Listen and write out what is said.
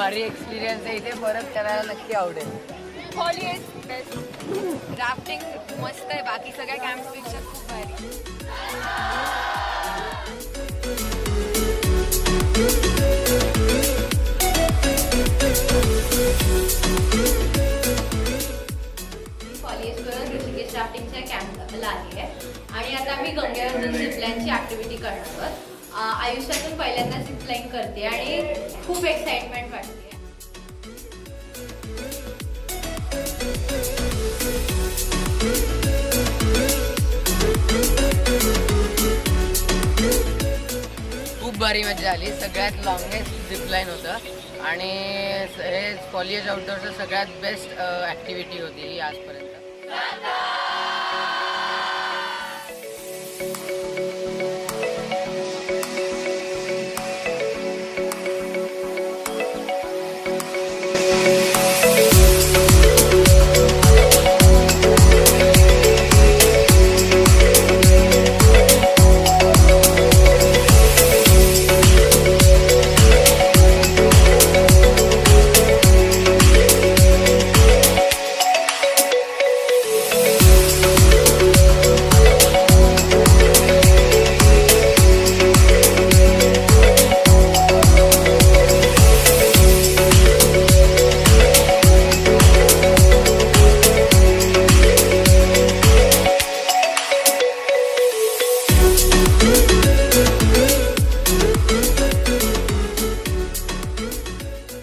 भारी एक्सपिरियन्स आहे इथे, परत करायला नक्की आवडेल. Foliage best. राफ्टिंग मस्त आहे, बाकी सगळ्या कॅम्पपेक्षा खूप भारी. कॉलेजवरून ऋषिकेश राफ्टिंगच्या कॅम्पला आली आहे आणि आता मी गंगेवरून झिपलाईनची ॲक्टिव्हिटी करणार आहोत. आयुष्यातून पहिल्यांदा झिपलाईन करते आणि खूप एक्साइटमेंट वाटते. खूप भारी मजा आली. सगळ्यात लॉंगेस्ट झिपलाईन होतं आणि हे फॉलिएज आउटडोअरचं सगळ्यात बेस्ट ॲक्टिव्हिटी होती ही आजपर्यंत.